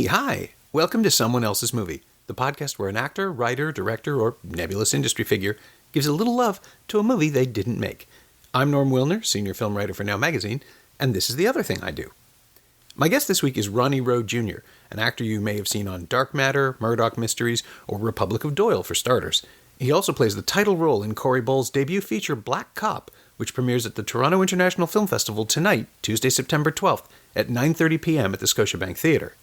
Hi. Welcome to Someone Else's Movie, the podcast where an actor, writer, director, or nebulous industry figure gives a little love to a movie they didn't make. I'm Norm Wilner, senior film writer for Now Magazine, and this is the other thing I do. My guest this week is Ronnie Rowe Jr., an actor you may have seen on Dark Matter, Murdoch Mysteries, or Republic of Doyle for starters. He also plays the title role in Corey Bull's debut feature Black Cop, which premieres at the Toronto International Film Festival tonight, Tuesday, September 12th, at 9:30 p.m. at the Scotiabank Theatre.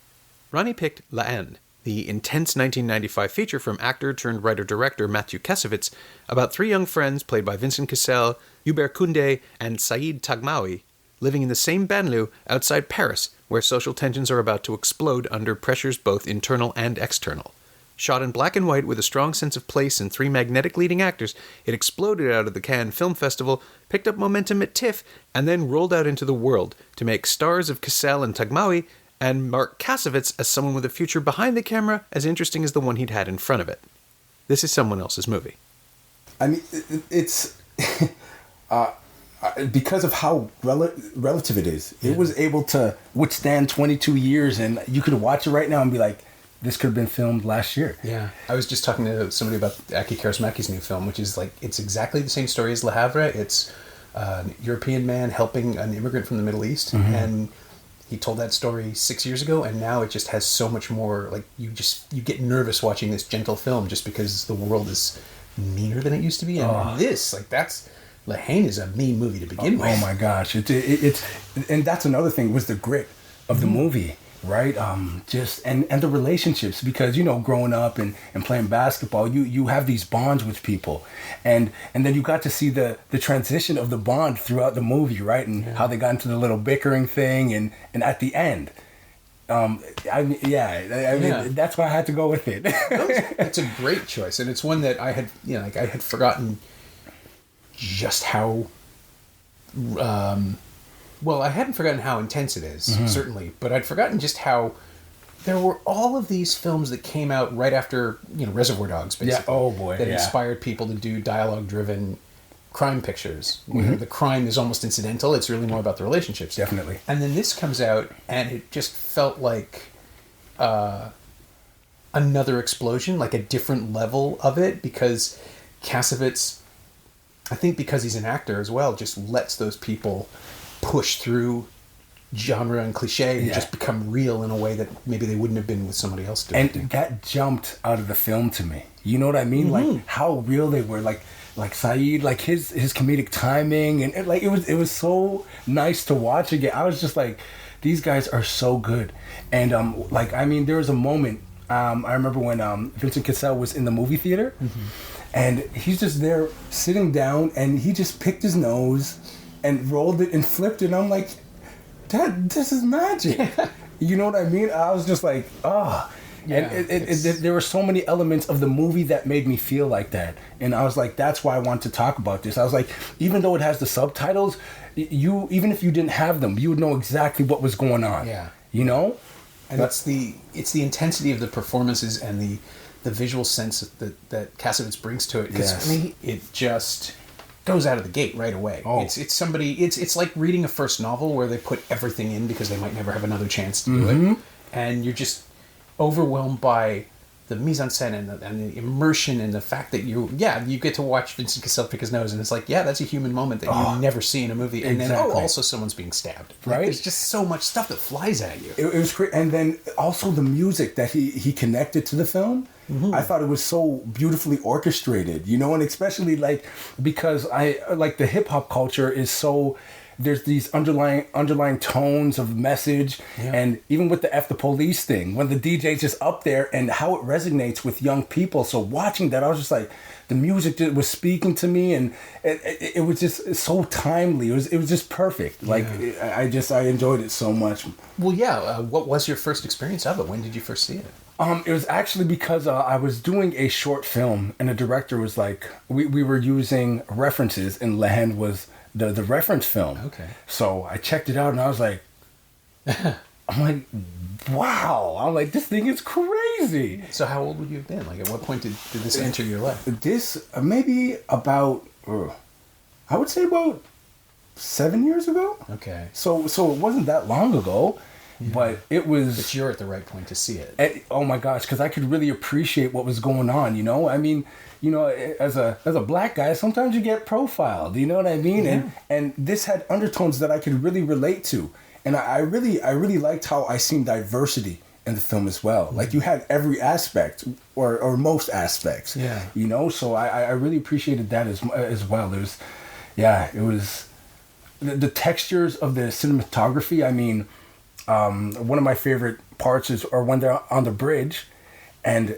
Ronnie picked La Haine, the intense 1995 feature from actor-turned-writer-director Mathieu Kassovitz about three young friends played by Vincent Cassel, Hubert Koundé, and Saïd Taghmaoui, living in the same banlieue outside Paris, where social tensions are about to explode under pressures both internal and external. Shot in black and white with a strong sense of place and three magnetic leading actors, it exploded out of the Cannes Film Festival, picked up momentum at TIFF, and then rolled out into the world to make stars of Cassel and Taghmaoui and Mark Kassovitz as someone with a future behind the camera as interesting as the one he'd had in front of it. This is Someone Else's Movie. I mean, it's because of how relative it is. It was able to withstand 22 years, and you could watch it right now and be like, this could have been filmed last year. Yeah. I was just talking to somebody about Aki Kaurismäki's new film, which is like, it's exactly the same story as Le Havre. It's a European man helping an immigrant from the Middle East, and he told that story 6 years ago, and now it just has so much more, like, you get nervous watching this gentle film just because the world is meaner than it used to be. And this, like, that's, La Haine is a mean movie to begin with. Oh my gosh. It's and that's another thing, was the grit of the movie, right? And the relationships, because, you know, growing up and playing basketball, you have these bonds with people. And then you got to see the transition of the bond throughout the movie, right? And how they got into the little bickering thing, and at the end. I mean, that's why I had to go with it. It's a great choice, and it's one that I had forgotten just how I hadn't forgotten how intense it is, certainly, but I'd forgotten just how there were all of these films that came out right after, Reservoir Dogs, basically. Yeah, oh boy, that inspired people to do dialogue-driven crime pictures, where the crime is almost incidental. It's really more about the relationships. Definitely. And then this comes out, and it just felt like another explosion, like a different level of it, because Kassovitz, I think because he's an actor as well, just lets those people push through genre and cliche and just become real in a way that maybe they wouldn't have been with somebody else doing. And that jumped out of the film to me. You know what I mean? Like how real they were. Like Saeed, like his comedic timing, and like it was so nice to watch again. I was just like, these guys are so good. And there was a moment. I remember when Vincent Cassel was in the movie theater, and he's just there sitting down, and he just picked his nose and rolled it and flipped it. And I'm like, Dad, this is magic. You know what I mean? I was just like, Yeah, and there were so many elements of the movie that made me feel like that. And I was like, that's why I want to talk about this. I was like, even though it has the subtitles, even if you didn't have them, you would know exactly what was going on. Yeah. You know? And it's the intensity of the performances and the visual sense that Kassovitz brings to it. Because it just goes out of the gate right away. Oh. It's like reading a first novel where they put everything in because they might never have another chance to do it. And you're just overwhelmed by the mise-en-scène and the immersion and the fact that you get to watch Vincent Cassel pick his nose, and it's like, that's a human moment that you never see in a movie. And then, also someone's being stabbed. Right? Like, there's just so much stuff that flies at you. It was great. And then also the music that he connected to the film. I thought it was so beautifully orchestrated, and especially because I like the hip hop culture is so, there's these underlying tones of message, and even with the F the police thing, when the DJ's just up there and how it resonates with young people. So watching that, I was just like, the music was speaking to me, and it was just so timely. It was just perfect. Like I enjoyed it so much. Well, what was your first experience of it? When did you first see it? It was actually because I was doing a short film, and the director was like, we were using references, and La Haine was the reference film. Okay. So I checked it out, and I was like, I'm like, wow. I'm like, this thing is crazy. So how old would you have been? Like, at what point did this enter your life? This, maybe about, I would say about 7 years ago. Okay. So it wasn't that long ago, but it was... But you're at the right point to see it. Oh my gosh, because I could really appreciate what was going on, you know? I mean, you know, as a black guy, sometimes you get profiled, you know what I mean? Yeah. And this had undertones that I could really relate to. And I really liked how I seen diversity in the film as well. Mm-hmm. Like, you had every aspect, or most aspects, you know? So I really appreciated that as well. It was... The textures of the cinematography, I mean... one of my favorite parts is when they're on the bridge and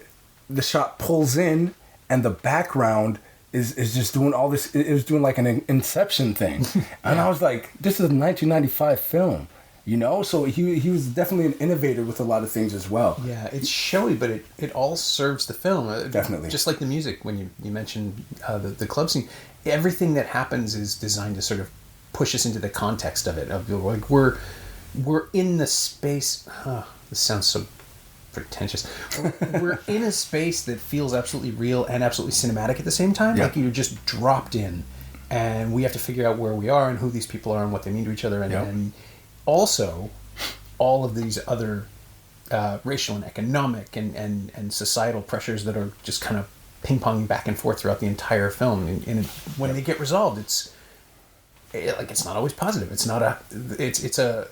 the shot pulls in and the background is just doing all this. It was doing like an Inception thing. And I was like, this is a 1995 film, you know? So he was definitely an innovator with a lot of things as well. Yeah, it's showy, but it all serves the film. Definitely. Just like the music, when you mentioned the club scene, everything that happens is designed to sort of push us into the context of it. Of like, we're in the space. This sounds so pretentious. We're in a space that feels absolutely real and absolutely cinematic at the same time. Yeah. Like, you're just dropped in, and we have to figure out where we are and who these people are and what they mean to each other, and also all of these other racial and economic and societal pressures that are just kind of ping-ponging back and forth throughout the entire film. And when they get resolved, it's not always positive. It's a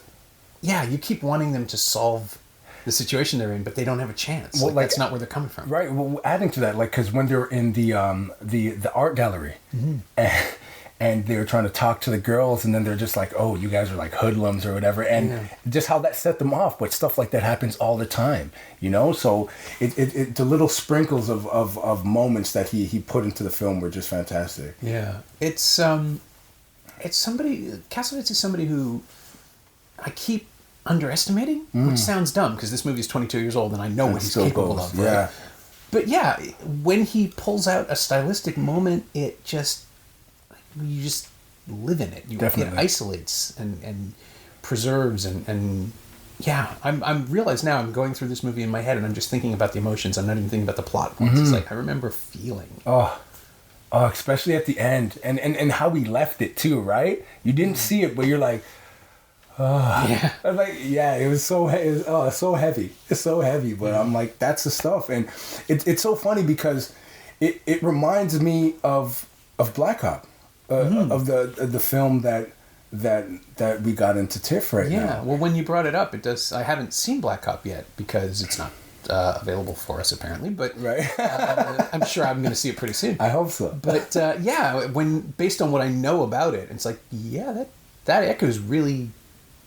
you keep wanting them to solve the situation they're in, but they don't have a chance. Well, that's not where they're coming from. Right. Well, adding to that, like, because when they're in the art gallery, and they were trying to talk to the girls, and then they're just like, "Oh, you guys are like hoodlums or whatever," and just how that set them off. But stuff like that happens all the time, you know. So it the little sprinkles of moments that he put into the film were just fantastic. Yeah, it's somebody. Kassovitz is somebody who I keep underestimating, which sounds dumb because this movie is 22 years old and I know what he's capable of. Right? Yeah. But yeah, when he pulls out a stylistic moment, you just live in it. It isolates and preserves and yeah. I'm realized now I'm going through this movie in my head and I'm just thinking about the emotions. I'm not even thinking about the plot points. It's like I remember feeling. Oh, especially at the end and how we left it too, right? You didn't see it, but you're like. I'm like, it was so so heavy. It's so heavy, but I'm like, that's the stuff, and it's so funny because it reminds me of Black Hawk, of the film that we got into TIFF right now. Yeah, well, when you brought it up, it does. I haven't seen Black Hawk yet because it's not available for us apparently, but I'm sure I'm going to see it pretty soon. I hope so. But when based on what I know about it, it's like that echoes really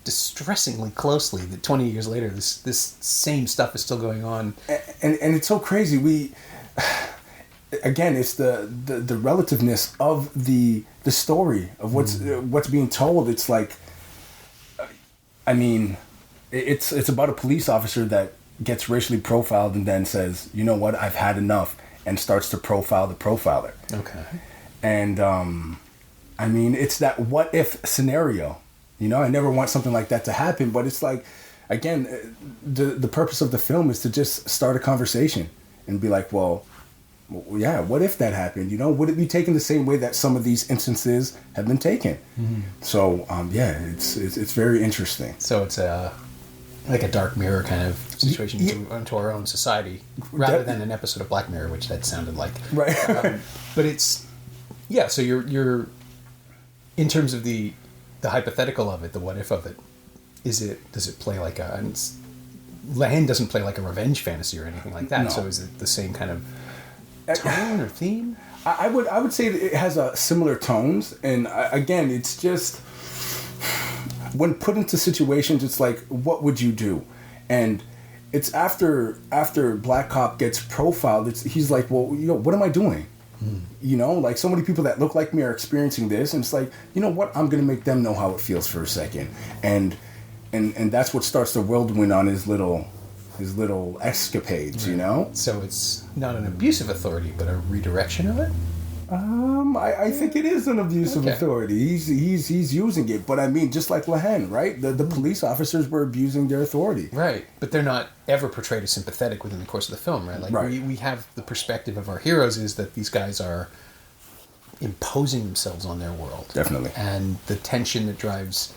distressingly closely that 20 years later this same stuff is still going on, and it's so crazy. We again, it's the relativeness of the story of what's being told. It's like, I mean, it's about a police officer that gets racially profiled and then says, you know what, I've had enough, and starts to profile the profiler. Okay. And I mean, it's that what if scenario. You know, I never want something like that to happen, but it's like, again, the purpose of the film is to just start a conversation and be like, well, yeah, what if that happened? You know, would it be taken the same way that some of these instances have been taken? So, it's very interesting. So it's like a dark mirror kind of situation into our own society, rather than an episode of Black Mirror, which that sounded like. Right. But it's, so you're in terms of the hypothetical of it, the what if of it, does it play like Haine doesn't play like a revenge fantasy or anything like that. No. So is it the same kind of tone or theme? I would say that it has a similar tones, and again, it's just when put into situations, it's like, what would you do? And it's after Black Cop gets profiled, he's like, well, you know, what am I doing? You know, like, so many people that look like me are experiencing this, and it's like, you know what, I'm gonna make them know how it feels for a second, and that's what starts the whirlwind on his little escapades, right. You know. So it's not an abuse of authority, but a redirection of it. I think it is an abuse of authority. He's using it, but I mean, just like Haine, right? The police officers were abusing their authority, right? But they're not ever portrayed as sympathetic within the course of the film, right? Like we have the perspective of our heroes is that these guys are imposing themselves on their world, definitely, and the tension that drives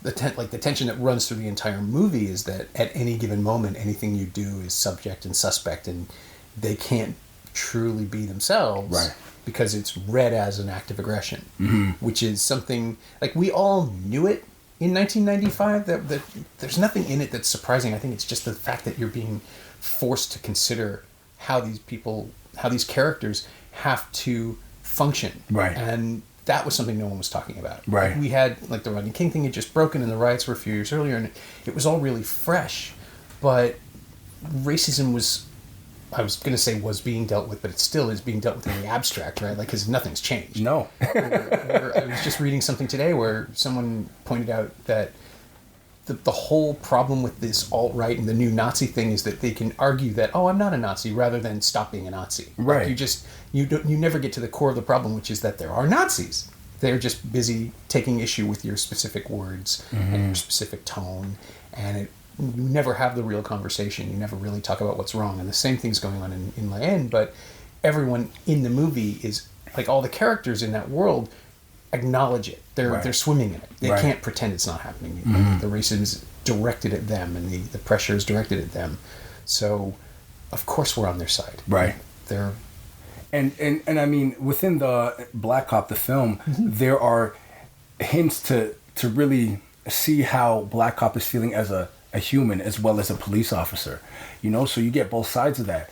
the tension that runs through the entire movie is that at any given moment, anything you do is subject and suspect, and they can't truly be themselves, right? Because it's read as an act of aggression, which is something like we all knew it in 1995. That there's nothing in it that's surprising. I think it's just the fact that you're being forced to consider how these characters have to function, right? And that was something no one was talking about, right? We had like the Rodney King thing had just broken, and the riots were a few years earlier, and it was all really fresh, but racism was. I was going to say was being dealt with, but it still is being dealt with in the abstract, right? Like, because nothing's changed. No. I was just reading something today where someone pointed out that the whole problem with this alt-right and the new Nazi thing is that they can argue that, oh, I'm not a Nazi, rather than stop being a Nazi. Right. Like you never get to the core of the problem, which is that there are Nazis. They're just busy taking issue with your specific words and your specific tone, and you never have the real conversation. You never really talk about what's wrong. And the same thing's going on in Haine, but everyone in the movie is, like all the characters in that world, acknowledge it. They're swimming in it. They can't pretend it's not happening. The racism is directed at them, and the pressure is directed at them. So, of course we're on their side. Right. They're... And I mean, within the Black Cop, the film, there are hints to really see how Black Cop is feeling as a human as well as a police officer, so you get both sides of that.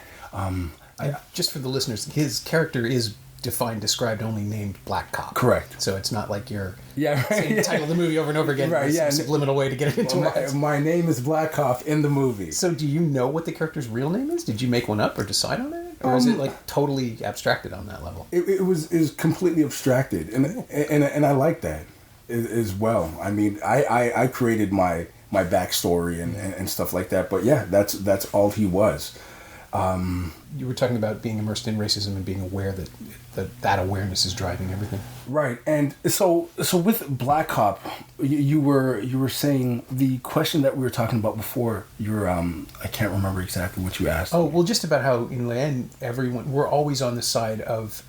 Just for the listeners, his character is described, only named Black Cop. Correct. So it's not like you're saying the title of the movie over and over again. Right, a subliminal way to get it into my name is Black Cop in the movie. So do you know what the character's real name is? Did you make one up or decide on it? Or is it like totally abstracted on that level? It was completely abstracted, and I like that as well. I mean, I created my backstory and stuff like that. But yeah, that's all he was. You were talking about being immersed in racism and being aware that awareness is driving everything. Right, and so with Black Cop, you were saying the question that we were talking about before. I can't remember exactly what you asked. Oh well, just about how in the end, we're always on the side of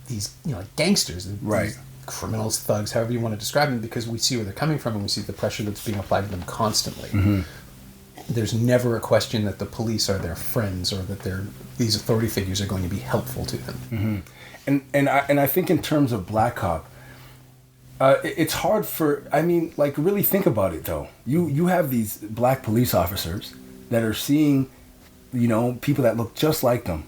these like gangsters, right? These criminals, thugs, however you want to describe them, because we see where they're coming from and we see the pressure that's being applied to them constantly. There's never a question that the police are their friends or that these authority figures are going to be helpful to them. And I think in terms of Black Cop, it's hard really think about it though. You have these black police officers that are seeing, people that look just like them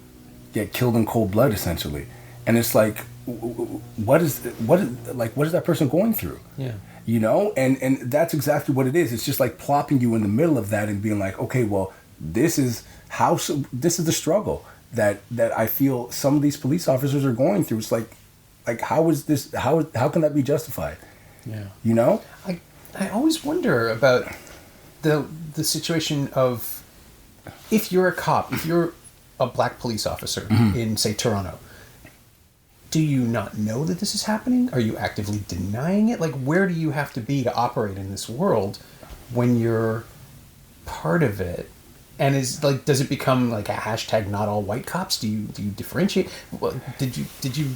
get killed in cold blood essentially, and it's like, what is that person going through? Yeah. And that's exactly what it is. It's just like plopping you in the middle of that and being like, okay, well, this is the struggle that I feel some of these police officers are going through. It's like how can that be justified? Yeah. I always wonder about the situation of if you're a cop, if you're a black police officer in, say, Toronto, do you not know that this is happening? Are you actively denying it? Like, where do you have to be to operate in this world when you're part of it? And does it become like a hashtag not all white cops? Do you differentiate? Well, did you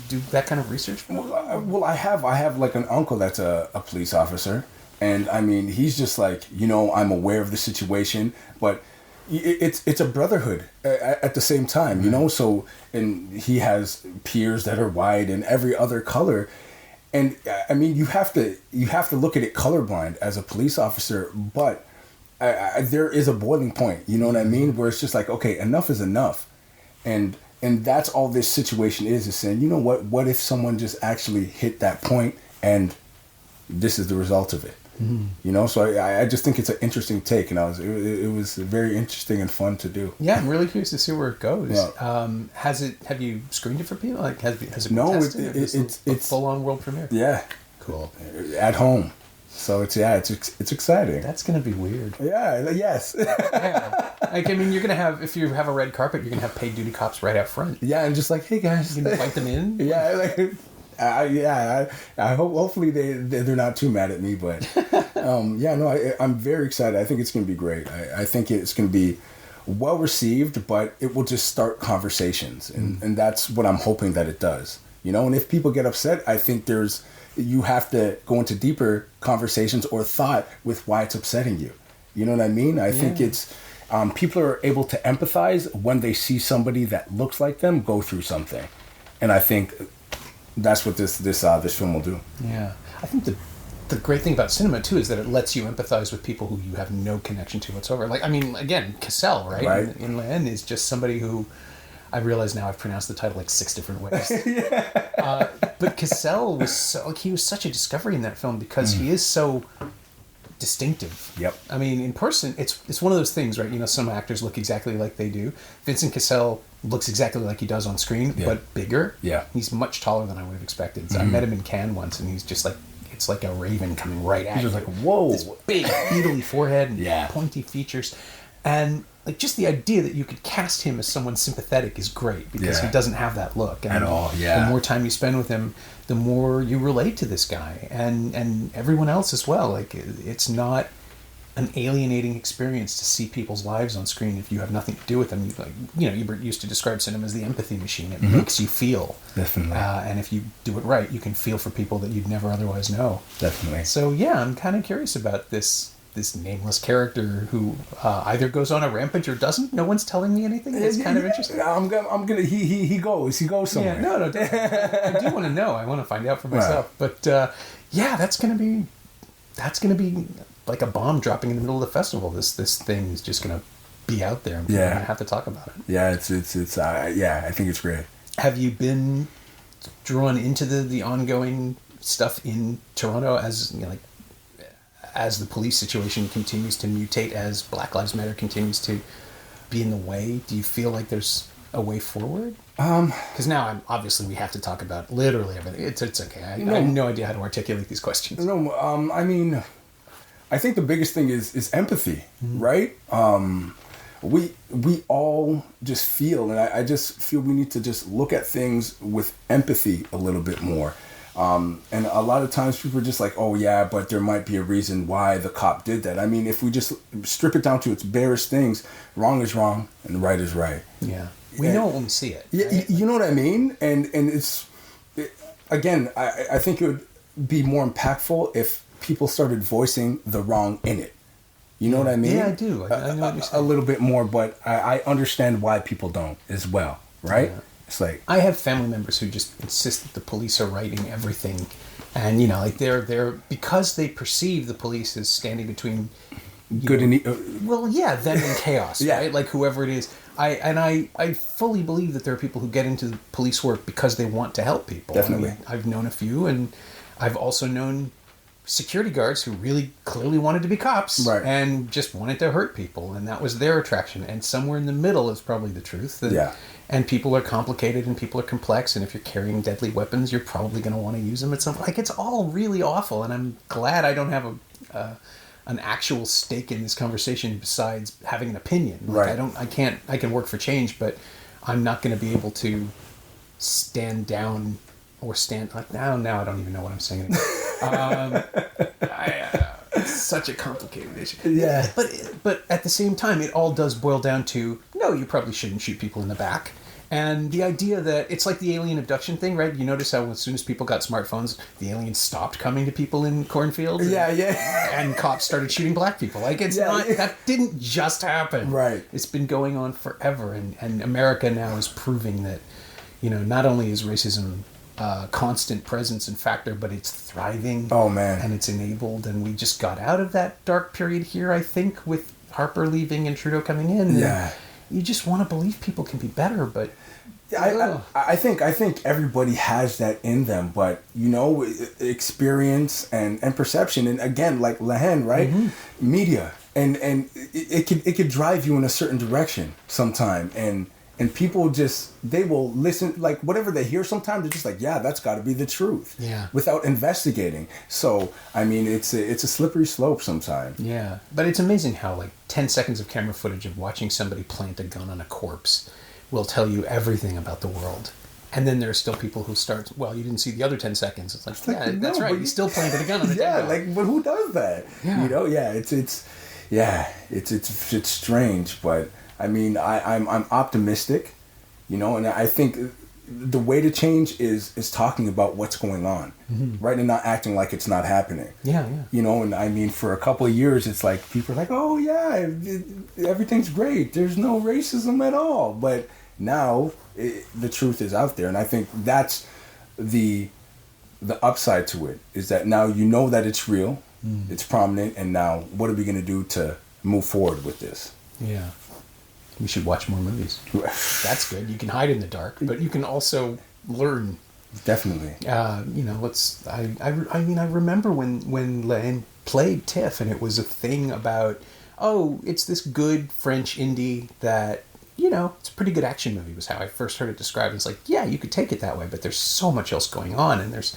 do that kind of research? Well, I have like an uncle that's a police officer, and I mean he's just like, I'm aware of the situation, but it's a brotherhood at the same time, So, and he has peers that are white and every other color, and I mean you have to look at it colorblind as a police officer, but there is a boiling point, you know what I mean, where it's just like, okay, enough is enough, and that's all this situation is saying, you know what if someone just actually hit that point and this is the result of it. So I just think it's an interesting take, and it was very interesting and fun to do. Yeah, I'm really curious to see where it goes. Yeah. Have you screened it for people? Like, has it been no, tested? It's a full-on world premiere. Yeah, cool. At home, so it's exciting. That's gonna be weird. Yeah. Yes. Yeah. Like, I mean, you're gonna have, if you have a red carpet, you're gonna have paid duty cops right out front. Yeah, and just like, hey guys, you can invite them in. Yeah, like, I hope hopefully they're not too mad at me, but I'm very excited. I think it's gonna be great. I think it's gonna be well received, but it will just start conversations, and that's what I'm hoping that it does. You know, and if people get upset, I think you have to go into deeper conversations or thought with why it's upsetting you. You know what I mean? I think it's people are able to empathize when they see somebody that looks like them go through something, and I think that's what this film will do. Yeah, I think the great thing about cinema too is that it lets you empathize with people who you have no connection to whatsoever. Like, I mean, again, Cassell, right? In Len is just somebody who I realize now I've pronounced the title like 6 different ways. But Cassell was such a discovery in that film because he is so distinctive. Yep. I mean, in person, it's one of those things, right? You know, some actors look exactly like they do. Vincent Cassell looks exactly like he does on screen, but bigger. Yeah. He's much taller than I would have expected. So I met him in Cannes once, and he's just like, it's like a raven coming right at you. He's just like, whoa. This big, beetly forehead and pointy features. And like just the idea that you could cast him as someone sympathetic is great because he doesn't have that look. And at all, the more time you spend with him, the more you relate to this guy and everyone else as well. Like, it's not an alienating experience to see people's lives on screen if you have nothing to do with them. You used to describe cinema as the empathy machine. It makes you feel. Definitely. And if you do it right, you can feel for people that you'd never otherwise know. Definitely. So yeah, I'm kind of curious about this nameless character who either goes on a rampage or doesn't. No one's telling me anything. It's kind of interesting. I'm gonna. He goes somewhere. Yeah, no. I do want to know. I want to find out for myself. Right. But that's gonna be like a bomb dropping in the middle of the festival. This thing is just gonna be out there. And we're gonna have to talk about it. Yeah, it's I think it's great. Have you been drawn into the ongoing stuff in Toronto as as the police situation continues to mutate, as Black Lives Matter continues to be in the way? Do you feel like there's a way forward? Because now obviously we have to talk about literally everything. It's okay. I have no idea how to articulate these questions. No, I mean, I think the biggest thing is empathy, right? We all just feel, and I just feel we need to just look at things with empathy a little bit more. And a lot of times people are just like, oh yeah, but there might be a reason why the cop did that. I mean, if we just strip it down to its barest things, wrong is wrong and right is right. Yeah. We know it when we see it. Yeah, right? You know what I mean? And again, I think it would be more impactful if people started voicing the wrong in it. You know what I mean? Yeah, I do. I know what you're saying. A little bit more, but I understand why people don't as well, right? Yeah. It's like, I have family members who just insist that the police are writing everything, and they're because they perceive the police as standing between good and evil. Them and chaos, right? Like whoever it is. I fully believe that there are people who get into police work because they want to help people. Definitely. I've known a few, and I've also known security guards who really clearly wanted to be cops and just wanted to hurt people, and that was their attraction. And somewhere in the middle is probably the truth. And people are complicated and people are complex, and if you're carrying deadly weapons, you're probably going to want to use them at some point. Like, it's all really awful, and I'm glad I don't have an actual stake in this conversation besides having an opinion. Like, I can work for change, but I'm not going to be able to stand down or stand like now I don't even know what I'm saying anymore. It's such a complicated issue. Yeah. But at the same time, it all does boil down to, no, you probably shouldn't shoot people in the back. And the idea that it's like the alien abduction thing, right? You notice how as soon as people got smartphones, the aliens stopped coming to people in cornfields. And cops started shooting black people. Like, that didn't just happen. Right. It's been going on forever. And America now is proving that, not only is racism constant presence and factor, but it's thriving. Oh man. And it's enabled, and we just got out of that dark period here, I think, with Harper leaving and Trudeau coming in. Yeah. You just want to believe people can be better, but I think everybody has that in them, but experience and perception, and again, like Lehen, right? Media, and it could drive you in a certain direction sometime, and And people they will listen, like whatever they hear sometimes, they're just like, yeah, that's got to be the truth. Yeah. Without investigating. So, I mean, it's a slippery slope sometimes. Yeah. But it's amazing how, like, 10 seconds of camera footage of watching somebody plant a gun on a corpse will tell you everything about the world. And then there are still people who start, well, you didn't see the other 10 seconds. It's like, yeah, that's right. You still planted a gun on a yeah, dead like, but who does that? Yeah. You know, yeah, it's strange, but I mean, I'm optimistic, you know, and I think the way to change is talking about what's going on, right, and not acting like it's not happening. Yeah, yeah. You know, and I mean, for a couple of years, it's like people are like, oh yeah, everything's great. There's no racism at all, but now the truth is out there, and I think that's the upside to it, is that now you know that it's real, it's prominent, and now what are we going to do to move forward with this? Yeah. We should watch more movies. That's good. You can hide in the dark, but you can also learn. Definitely. You know, I mean, I remember when Len played TIFF, and it was a thing about, oh, it's this good French indie that, you know, it's a pretty good action movie, was how I first heard it described. It's like, yeah, you could take it that way, but there's so much else going on, and there's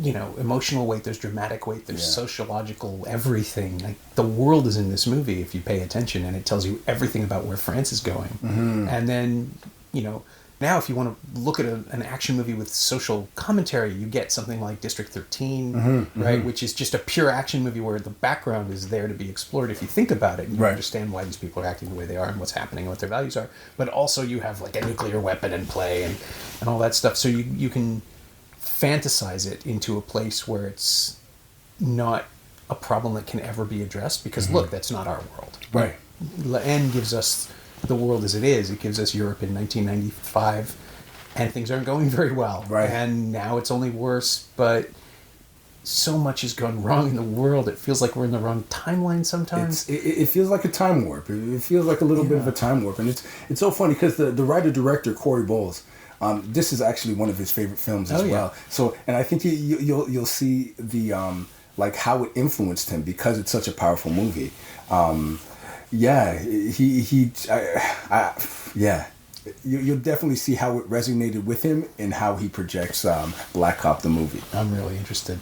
you know, emotional weight, there's dramatic weight, there's sociological everything. Like, the world is in this movie if you pay attention, and it tells you everything about where France is going. And then, you know, now if you want to look at an action movie with social commentary, you get something like District 13, right? Which is just a pure action movie where the background is there to be explored if you think about it, and you understand why these people are acting the way they are and what's happening and what their values are. But also you have like a nuclear weapon in play and all that stuff. So you can fantasize it into a place where it's not a problem that can ever be addressed, because look, that's not our world. Right. N gives us the world as it is. It gives us Europe in 1995, and things aren't going very well. Right. And now it's only worse, but so much has gone wrong in the world. It feels like we're in the wrong timeline sometimes. It feels like a time warp. It feels like a little bit of a time warp. And it's so funny because the writer-director, Corey Bowles, this is actually one of his favorite films as well. So, and I think you'll see the like how it influenced him, because it's such a powerful movie. You'll definitely see how it resonated with him and how he projects Black Cop the movie. I'm really interested.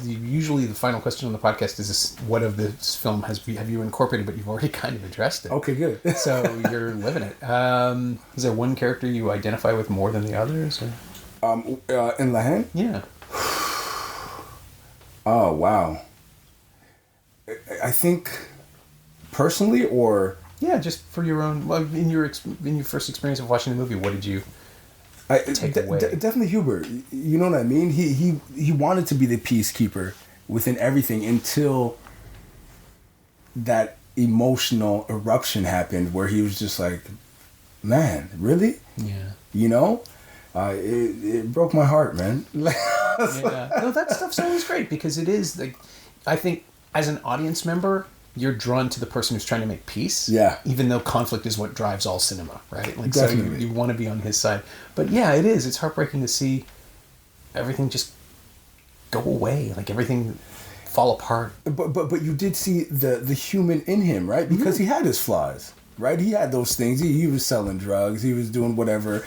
Usually the final question on the podcast is what of this film have you incorporated, but you've already kind of addressed it. Okay, good. So you're living it. Is there one character you identify with more than the others? Or? In La Haine? Yeah. Oh, wow. I think personally, or... Yeah, just for your own... Well, in your first experience of watching the movie, what did you... Definitely Hubert. You know what I mean? He wanted to be the peacekeeper within everything until that emotional eruption happened where he was just like, man, really? Yeah. You know? It broke my heart, man. Yeah. No, that stuff's always great, because it is like, I think as an audience member, you're drawn to the person who's trying to make peace. Yeah. Even though conflict is what drives all cinema, right? Like, definitely. So you want to be on his side. But yeah, it is. It's heartbreaking to see everything just go away. Like, everything fall apart. But you did see the human in him, right? Because he had his flaws, right? He had those things. He was selling drugs. He was doing whatever.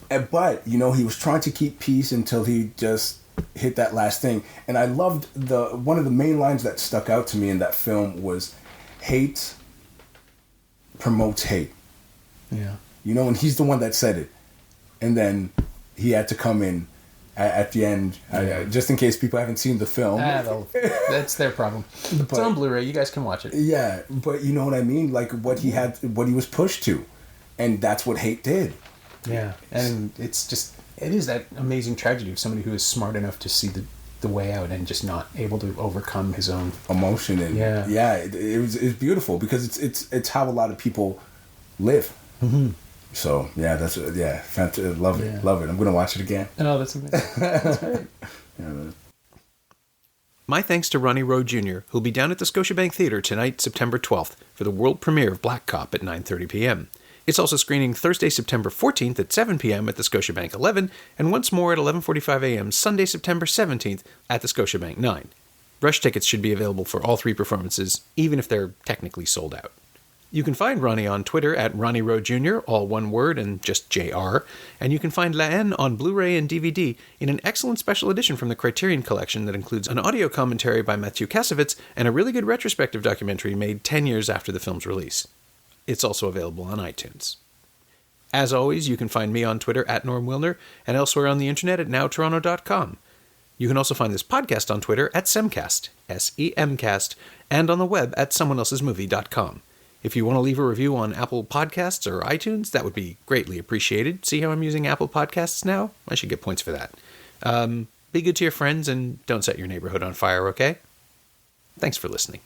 But, you know, he was trying to keep peace until he just hit that last thing. And I loved one of the main lines that stuck out to me in that film was, hate promotes hate. Yeah. You know, and he's the one that said it. And then he had to come in at the end, just in case people haven't seen the film. That's their problem. It's on Blu-ray. You guys can watch it. Yeah, but you know what I mean? Like, what he was pushed to. And that's what hate did. Yeah, and it's just... It is that amazing tragedy of somebody who is smart enough to see the way out and just not able to overcome his own emotion. And it was beautiful, because it's how a lot of people live. So that's fantastic. Love it. I'm gonna watch it again. Oh, that's amazing. That's great. My thanks to Ronnie Rowe Jr., who'll be down at the Scotiabank Theatre tonight, September 12th, for the world premiere of Black Cop at 9:30 p.m. It's also screening Thursday, September 14th at 7 p.m. at the Scotiabank 11, and once more at 11:45 a.m. Sunday, September 17th at the Scotiabank 9. Rush tickets should be available for all three performances, even if they're technically sold out. You can find Ronnie on Twitter at Ronnie Rowe Jr., all one word and just JR, and you can find La Haine on Blu-ray and DVD in an excellent special edition from the Criterion Collection that includes an audio commentary by Mathieu Kassovitz and a really good retrospective documentary made 10 years after the film's release. It's also available on iTunes. As always, you can find me on Twitter at Norm Wilner and elsewhere on the internet at nowtoronto.com. You can also find this podcast on Twitter at Semcast, S-E-M-cast, and on the web at someoneelsesmovie.com. If you want to leave a review on Apple Podcasts or iTunes, that would be greatly appreciated. See how I'm using Apple Podcasts now? I should get points for that. Be good to your friends and don't set your neighborhood on fire, okay? Thanks for listening.